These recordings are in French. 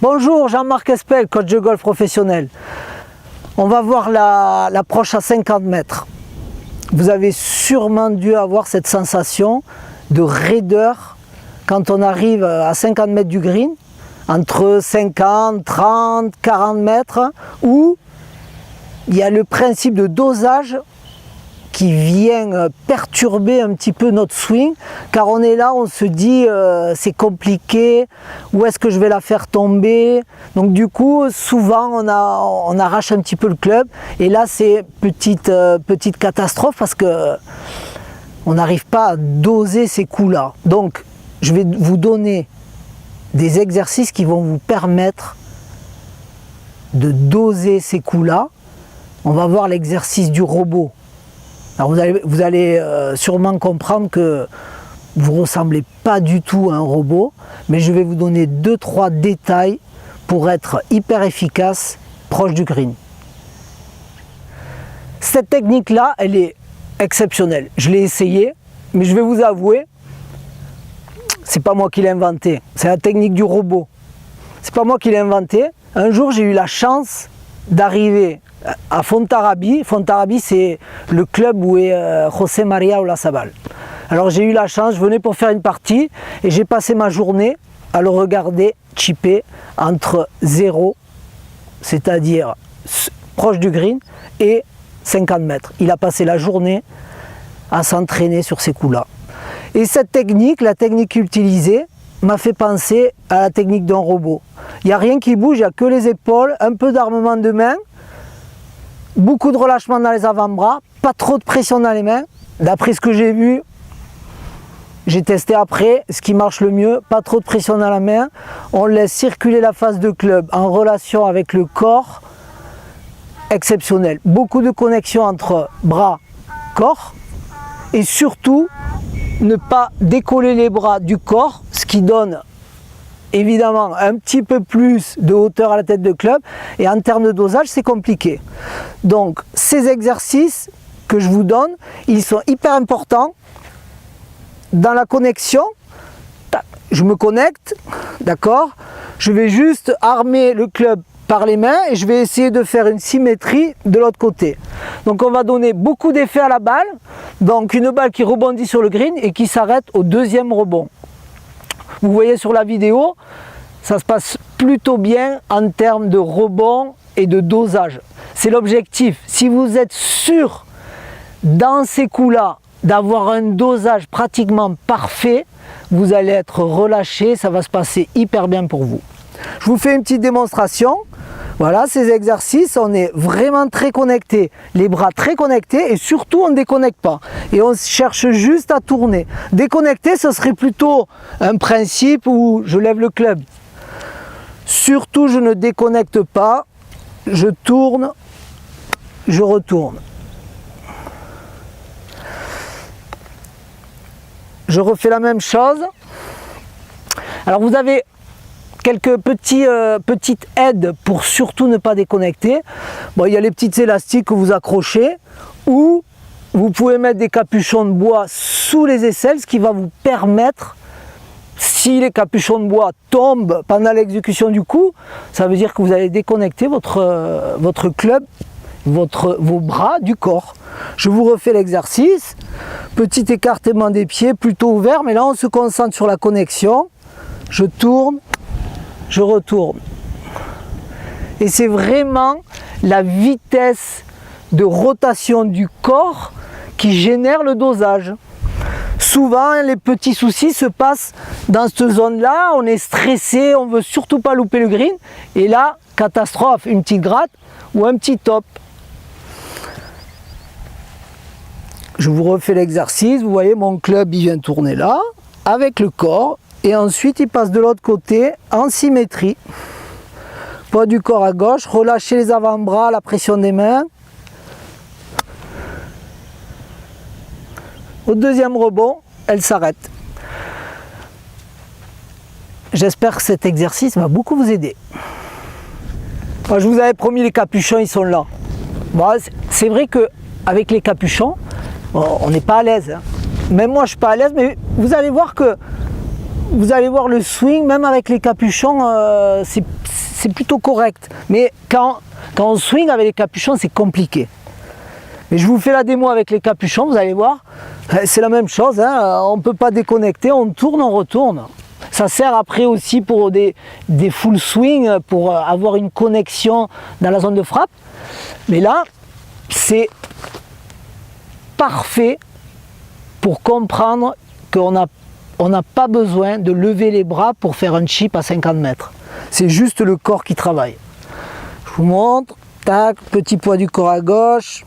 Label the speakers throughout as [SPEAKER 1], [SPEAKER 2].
[SPEAKER 1] Bonjour, Jean-Marc Espel, coach de golf professionnel. On va voir l'approche à 50 mètres. Vous avez sûrement dû avoir cette sensation de raideur quand on arrive à 50 mètres du green, entre 50, 30, 40 mètres, où il y a le principe de dosage qui vient perturber un petit peu notre swing, car on est là, on se dit c'est compliqué, où est-ce que je vais la faire tomber? Donc du coup, souvent on arrache un petit peu le club, et là c'est petite catastrophe parce que on n'arrive pas à doser ces coups-là. Donc je vais vous donner des exercices qui vont vous permettre de doser ces coups-là. On va voir l'exercice du robot. Alors vous allez sûrement comprendre que vous ne ressemblez pas du tout à un robot, mais je vais vous donner 2-3 détails pour être hyper efficace proche du green. Cette technique-là, elle est exceptionnelle. Je l'ai essayée, mais je vais vous avouer, c'est pas moi qui l'ai inventée, c'est la technique du robot. C'est pas moi qui l'ai inventée. Un jour, j'ai eu la chance d'arriver à Fontarrabí. Fontarrabí, c'est le club où est José María Olazábal. Alors j'ai eu la chance, je venais pour faire une partie et j'ai passé ma journée à le regarder chipper entre 0, c'est-à-dire proche du green, et 50 mètres. Il a passé la journée à s'entraîner sur ces coups-là. Et cette technique, la technique utilisée, m'a fait penser à la technique d'un robot. Il n'y a rien qui bouge, il n'y a que les épaules, un peu d'armement de main, beaucoup de relâchement dans les avant-bras, pas trop de pression dans les mains. D'après ce que j'ai vu, j'ai testé après, ce qui marche le mieux, pas trop de pression dans la main. On laisse circuler la face de club en relation avec le corps, exceptionnel. Beaucoup de connexion entre bras, corps, et surtout, ne pas décoller les bras du corps, ce qui donne évidemment un petit peu plus de hauteur à la tête de club, et en termes de dosage c'est compliqué. Donc ces exercices que je vous donne, ils sont hyper importants dans la connexion. Je me connecte, d'accord, je vais juste armer le club par les mains et je vais essayer de faire une symétrie de l'autre côté. Donc on va donner beaucoup d'effet à la balle, donc une balle qui rebondit sur le green et qui s'arrête au deuxième rebond. Vous voyez sur la vidéo, ça se passe plutôt bien en termes de rebond et de dosage. C'est l'objectif. Si vous êtes sûr dans ces coups-là d'avoir un dosage pratiquement parfait, vous allez être relâché, ça va se passer hyper bien pour vous. Je vous fais une petite démonstration. Voilà, ces exercices, on est vraiment très connecté, les bras très connectés et surtout on ne déconnecte pas. Et on cherche juste à tourner. Déconnecter, ce serait plutôt un principe où je lève le club. Surtout, je ne déconnecte pas, je tourne, je retourne. Je refais la même chose. Alors vous avez quelques petites aides pour surtout ne pas déconnecter. Bon, il y a les petites élastiques que vous accrochez, ou vous pouvez mettre des capuchons de bois sous les aisselles, ce qui va vous permettre, si les capuchons de bois tombent pendant l'exécution du coup, ça veut dire que vous allez déconnecter votre club, vos bras du corps. Je vous refais l'exercice. Petit écartement des pieds, plutôt ouvert, mais là on se concentre sur la connexion. Je tourne, je retourne. Et c'est vraiment la vitesse de rotation du corps qui génère le dosage. Souvent, les petits soucis se passent dans cette zone-là, on est stressé, on ne veut surtout pas louper le green, et là, catastrophe, une petite gratte ou un petit top. Je vous refais l'exercice, vous voyez mon club il vient tourner là, avec le corps, et ensuite il passe de l'autre côté en symétrie. Poids du corps à gauche, relâchez les avant-bras, la pression des mains. Au deuxième rebond, elle s'arrête. J'espère que cet exercice va beaucoup vous aider. Moi, je vous avais promis les capuchons, ils sont là. Bon, c'est vrai qu'avec les capuchons, on n'est pas à l'aise. Hein. Même moi, je ne suis pas à l'aise, mais vous allez voir que vous allez voir le swing, même avec les capuchons, c'est plutôt correct. Mais quand on swing avec les capuchons, c'est compliqué. Et je vous fais la démo avec les capuchons, vous allez voir, c'est la même chose, hein, on ne peut pas déconnecter, on tourne, on retourne. Ça sert après aussi pour des full swing, pour avoir une connexion dans la zone de frappe. Mais là, c'est parfait pour comprendre qu'on n'a pas besoin de lever les bras pour faire un chip à 50 mètres. C'est juste le corps qui travaille. Je vous montre, tac, petit poids du corps à gauche.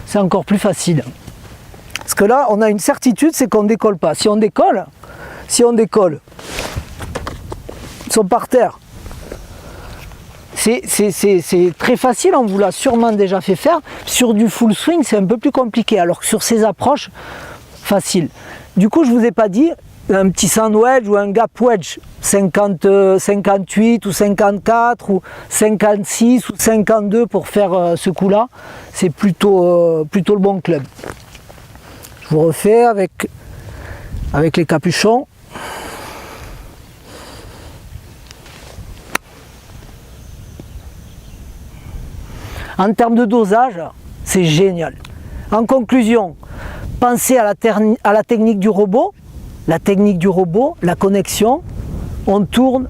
[SPEAKER 1] C'est encore plus facile. Parce que là, on a une certitude, c'est qu'on ne décolle pas. Si on décolle, ils sont par terre. C'est très facile, on vous l'a sûrement déjà fait faire. Sur du full swing, c'est un peu plus compliqué. Alors que sur ces approches, facile. Du coup, je ne vous ai pas dit, un petit sand wedge ou un gap wedge 58 ou 54 ou 56 ou 52 pour faire ce coup là, c'est plutôt le bon club. Je vous refais avec les capuchons. En termes de dosage, c'est génial. En conclusion, pensez à la technique du robot. La technique du robot, la connexion, on tourne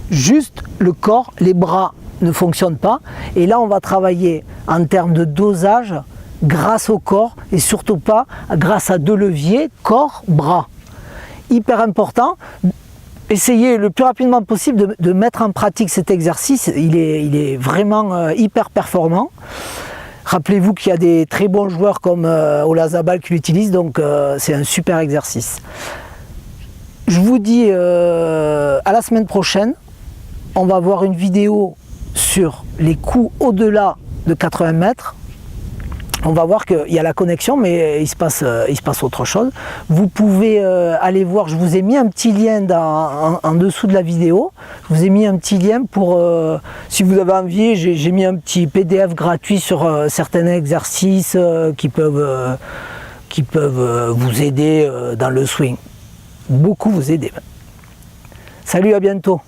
[SPEAKER 1] juste le corps, les bras ne fonctionnent pas. Et là, on va travailler en termes de dosage grâce au corps et surtout pas grâce à deux leviers, corps, bras. Hyper important. Essayez le plus rapidement possible de mettre en pratique cet exercice. Il est vraiment hyper performant. Rappelez-vous qu'il y a des très bons joueurs comme Olazabal qui l'utilisent, donc c'est un super exercice. Je vous dis à la semaine prochaine. On va voir une vidéo sur les coups au-delà de 80 mètres. On va voir qu'il y a la connexion, mais il se passe autre chose. Vous pouvez aller voir, je vous ai mis un petit lien en dessous de la vidéo. Je vous ai mis un petit lien pour, si vous avez envie, j'ai mis un petit PDF gratuit sur certains exercices qui peuvent vous aider dans le swing. Beaucoup vous aider. Salut, à bientôt.